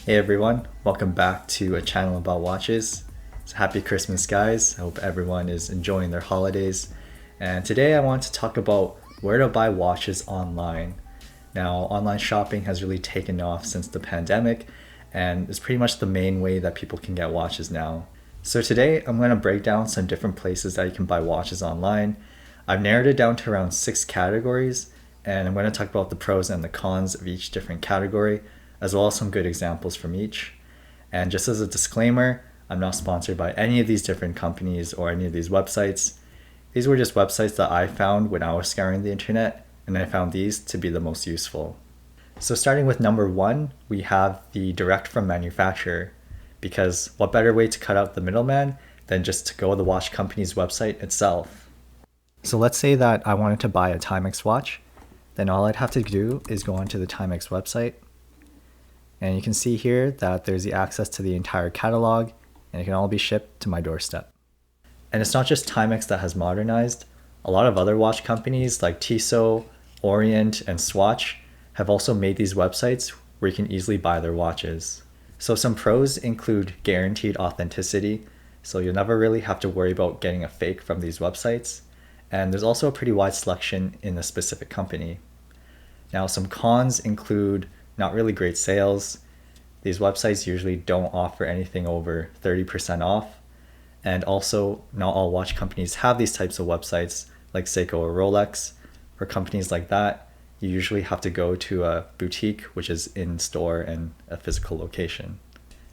Hey everyone, welcome back to a channel about watches. So happy Christmas, guys. I hope everyone is enjoying their holidays. And today I want to talk about where to buy watches online. Now, online shopping has really taken off since the pandemic, and it's pretty much the main way that people can get watches now. So today I'm going to break down some different places that you can buy watches online. I've narrowed it down to around 6 categories, and I'm going to talk about the pros and the cons of each different category, as well as some good examples from each. And just as a disclaimer, I'm not sponsored by any of these different companies or any of these websites. These were just websites that I found when I was scouring the internet, and I found these to be the most useful. So starting with number one, we have the direct from manufacturer, because what better way to cut out the middleman than just to go to the watch company's website itself. So let's say that I wanted to buy a Timex watch, then all I'd have to do is go onto the Timex website, and you can see here that there's the access to the entire catalog, and it can all be shipped to my doorstep. And it's not just Timex that has modernized. A lot of other watch companies like Tissot, Orient, and Swatch have also made these websites where you can easily buy their watches. So some pros include guaranteed authenticity, so you'll never really have to worry about getting a fake from these websites. And there's also a pretty wide selection in a specific company. Now, some cons include not really great sales. These websites usually don't offer anything over 30% off. And also, not all watch companies have these types of websites like Seiko or Rolex. For companies like that, you usually have to go to a boutique, which is in store and a physical location.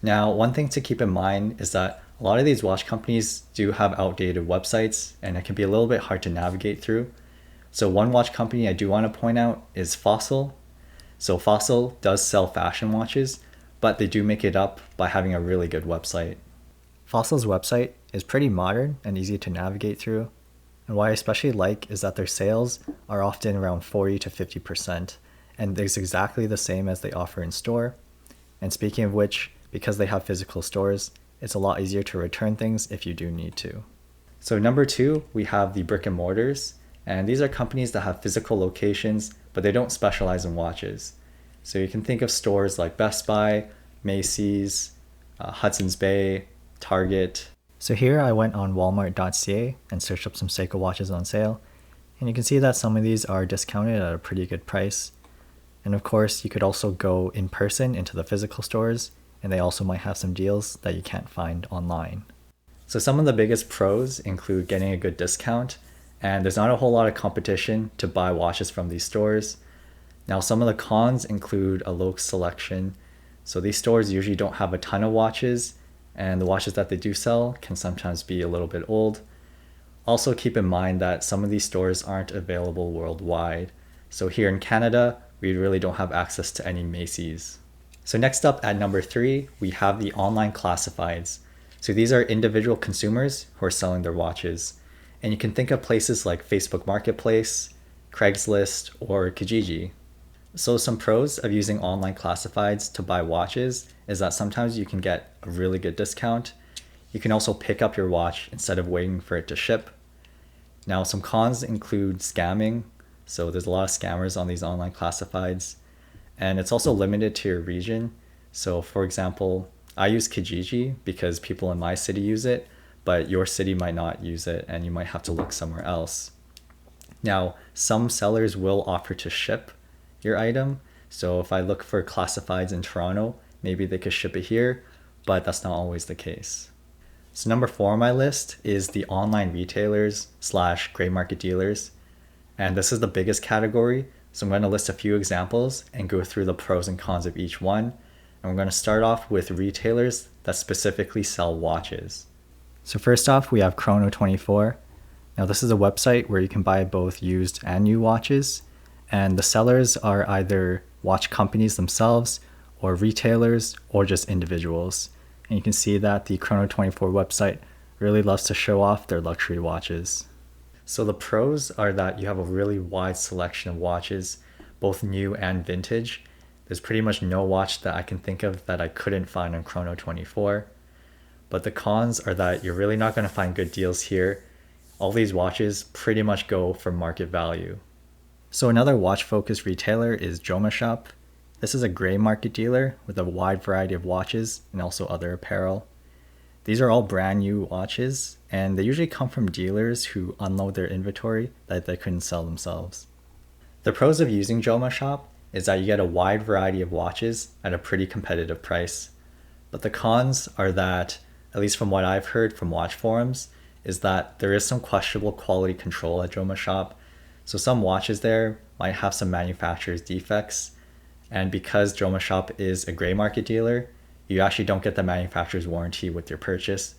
Now, one thing to keep in mind is that a lot of these watch companies do have outdated websites, and it can be a little bit hard to navigate through. So one watch company I do want to point out is Fossil. So Fossil does sell fashion watches, but they do make it up by having a really good website. Fossil's website is pretty modern and easy to navigate through, and what I especially like is that their sales are often around 40 to 50%, and it's exactly the same as they offer in store. And speaking of which, because they have physical stores, it's a lot easier to return things if you do need to. So number two, we have the brick and mortars, and these are companies that have physical locations, but they don't specialize in watches. So you can think of stores like Best Buy, Macy's, Hudson's Bay, Target. So here I went on walmart.ca and searched up some Seiko watches on sale, and you can see that some of these are discounted at a pretty good price. And of course, you could also go in person into the physical stores, and they also might have some deals that you can't find online. So some of the biggest pros include getting a good discount, and there's not a whole lot of competition to buy watches from these stores. Now, some of the cons include a low selection. So these stores usually don't have a ton of watches, and the watches that they do sell can sometimes be a little bit old. Also keep in mind that some of these stores aren't available worldwide. So here in Canada, we really don't have access to any Macy's. So next up at number three, we have the online classifieds. So these are individual consumers who are selling their watches. And you can think of places like Facebook Marketplace, Craigslist, or Kijiji. So some pros of using online classifieds to buy watches is that sometimes you can get a really good discount. You can also pick up your watch instead of waiting for it to ship. Now, some cons include scamming. So there's a lot of scammers on these online classifieds. And it's also limited to your region. So for example, I use Kijiji because people in my city use it, but your city might not use it and you might have to look somewhere else. Now, some sellers will offer to ship your item. So if I look for classifieds in Toronto, maybe they could ship it here, but that's not always the case. So number four on my list is the online retailers / gray market dealers. And this is the biggest category. So I'm going to list a few examples and go through the pros and cons of each one. And we're going to start off with retailers that specifically sell watches. So first off, we have Chrono24. Now this is a website where you can buy both used and new watches. And the sellers are either watch companies themselves or retailers or just individuals. And you can see that the Chrono24 website really loves to show off their luxury watches. So the pros are that you have a really wide selection of watches, both new and vintage. There's pretty much no watch that I can think of that I couldn't find on Chrono24. But the cons are that you're really not going to find good deals here. All these watches pretty much go for market value. So another watch-focused retailer is Joma Shop. This is a gray market dealer with a wide variety of watches and also other apparel. These are all brand new watches, and they usually come from dealers who unload their inventory that they couldn't sell themselves. The pros of using Joma Shop is that you get a wide variety of watches at a pretty competitive price. But the cons are that, at least from what I've heard from watch forums, is that there is some questionable quality control at Joma Shop. So some watches there might have some manufacturer's defects, and because Joma Shop is a gray market dealer, you actually don't get the manufacturer's warranty with your purchase.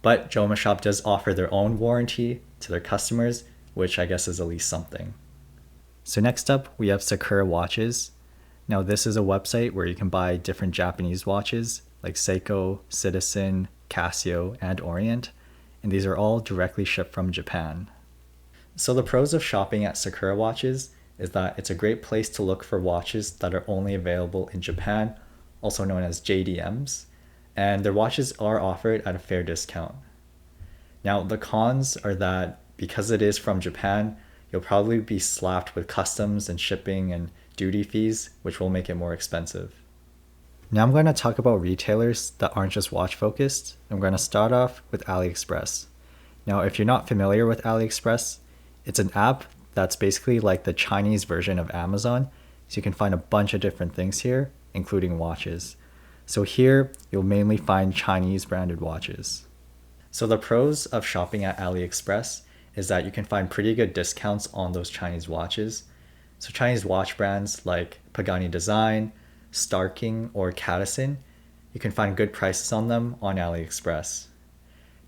But Joma Shop does offer their own warranty to their customers, which I guess is at least something. So next up, we have Sakura Watches. Now this is a website where you can buy different Japanese watches like Seiko, Citizen, Casio, and Orient, and these are all directly shipped from Japan. So the pros of shopping at Sakura Watches is that it's a great place to look for watches that are only available in Japan, also known as JDMs, and their watches are offered at a fair discount. Now the cons are that because it is from Japan, you'll probably be slapped with customs and shipping and duty fees, which will make it more expensive. Now I'm going to talk about retailers that aren't just watch focused. I'm going to start off with AliExpress. Now if you're not familiar with AliExpress, it's an app that's basically like the Chinese version of Amazon, so you can find a bunch of different things here, including watches. So here you'll mainly find Chinese branded watches. So the pros of shopping at AliExpress is that you can find pretty good discounts on those Chinese watches. So Chinese watch brands like Pagani Design, Starking, or Cadison, you can find good prices on them on AliExpress.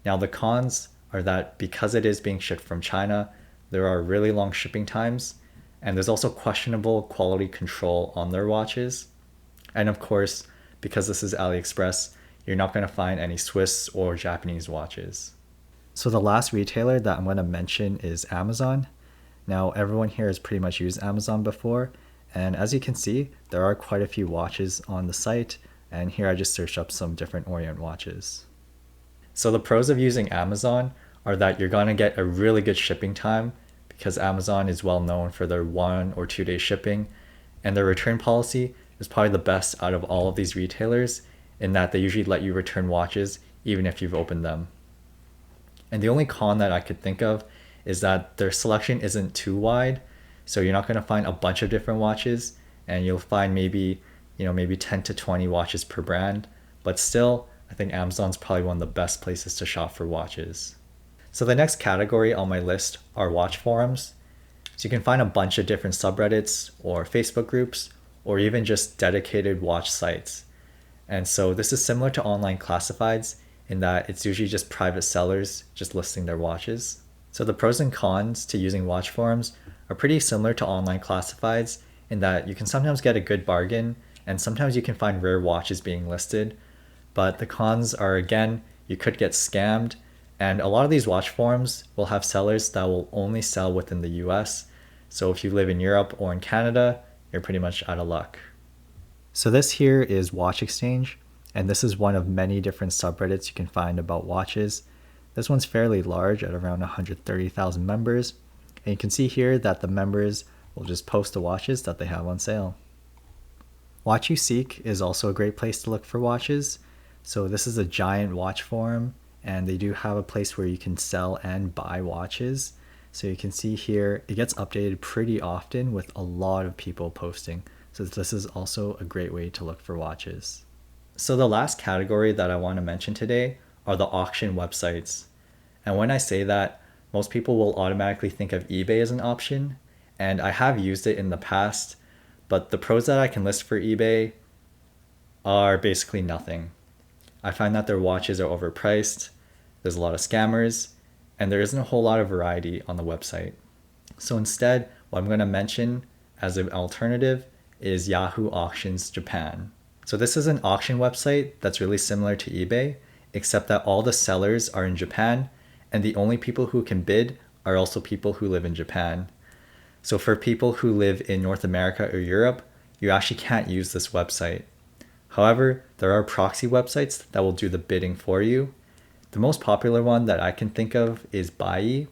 Now the cons are that because it is being shipped from China, there are really long shipping times, and there's also questionable quality control on their watches. And of course, because this is AliExpress, you're not going to find any Swiss or Japanese watches. So the last retailer that I'm going to mention is Amazon. Now everyone here has pretty much used Amazon before, and as you can see, there are quite a few watches on the site, and here I just searched up some different Orient watches. So the pros of using Amazon are that you're going to get a really good shipping time because Amazon is well known for their 1 or 2 day shipping, and their return policy is probably the best out of all of these retailers in that they usually let you return watches even if you've opened them. And the only con that I could think of is that their selection isn't too wide, so you're not going to find a bunch of different watches, and you'll find maybe 10 to 20 watches per brand, but still I think Amazon's probably one of the best places to shop for watches. So the next category on my list are watch forums. So you can find a bunch of different subreddits or Facebook groups or even just dedicated watch sites. And so this is similar to online classifieds in that it's usually just private sellers just listing their watches. So the pros and cons to using watch forums are pretty similar to online classifieds in that you can sometimes get a good bargain and sometimes you can find rare watches being listed. But the cons are, again, you could get scammed, and a lot of these watch forums will have sellers that will only sell within the US. So if you live in Europe or in Canada, you're pretty much out of luck. So this here is Watch Exchange, and this is one of many different subreddits you can find about watches. This one's fairly large at around 130,000 members, and you can see here that the members will just post the watches that they have on sale. Watch You Seek is also a great place to look for watches. So this is a giant watch forum, and they do have a place where you can sell and buy watches. So you can see here, it gets updated pretty often with a lot of people posting. So this is also a great way to look for watches. So the last category that I want to mention today are the auction websites. And when I say that, most people will automatically think of eBay as an option, and I have used it in the past, but the pros that I can list for eBay are basically nothing. I find that their watches are overpriced, there's a lot of scammers, and there isn't a whole lot of variety on the website. So instead, what I'm going to mention as an alternative is Yahoo Auctions Japan. So this is an auction website that's really similar to eBay, except that all the sellers are in Japan, and the only people who can bid are also people who live in Japan. So for people who live in North America or Europe, you actually can't use this website. However, there are proxy websites that will do the bidding for you. The most popular one that I can think of is Buyee,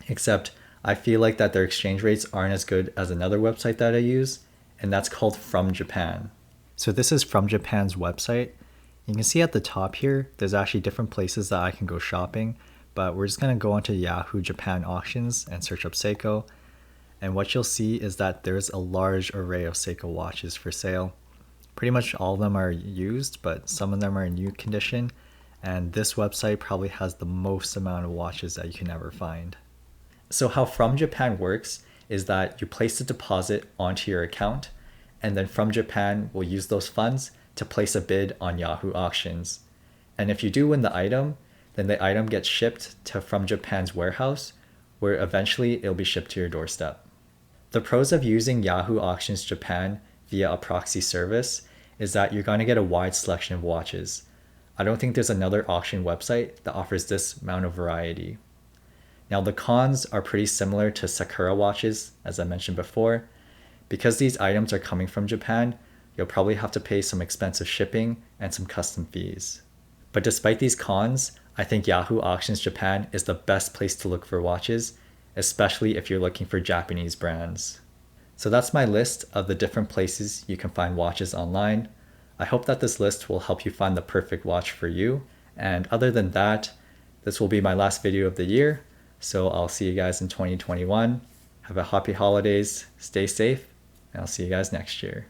except I feel like that their exchange rates aren't as good as another website that I use, and that's called From Japan. So this is From Japan's website. You can see at the top here, there's actually different places that I can go shopping, but we're just going to go onto Yahoo Japan Auctions and search up Seiko. And what you'll see is that there's a large array of Seiko watches for sale. Pretty much all of them are used, but some of them are in new condition. And this website probably has the most amount of watches that you can ever find. So how From Japan works is that you place a deposit onto your account, and then From Japan will use those funds to place a bid on Yahoo Auctions. And if you do win the item, then the item gets shipped to From Japan's warehouse, where eventually it'll be shipped to your doorstep. The pros of using Yahoo Auctions Japan via a proxy service is that you're going to get a wide selection of watches. I don't think there's another auction website that offers this amount of variety. Now the cons are pretty similar to Sakura watches, as I mentioned before. Because these items are coming from Japan, you'll probably have to pay some expensive shipping and some custom fees. But despite these cons, I think Yahoo Auctions Japan is the best place to look for watches, especially if you're looking for Japanese brands. So that's my list of the different places you can find watches online. I hope that this list will help you find the perfect watch for you. And other than that, this will be my last video of the year. So I'll see you guys in 2021. Have a happy holidays, stay safe, and I'll see you guys next year.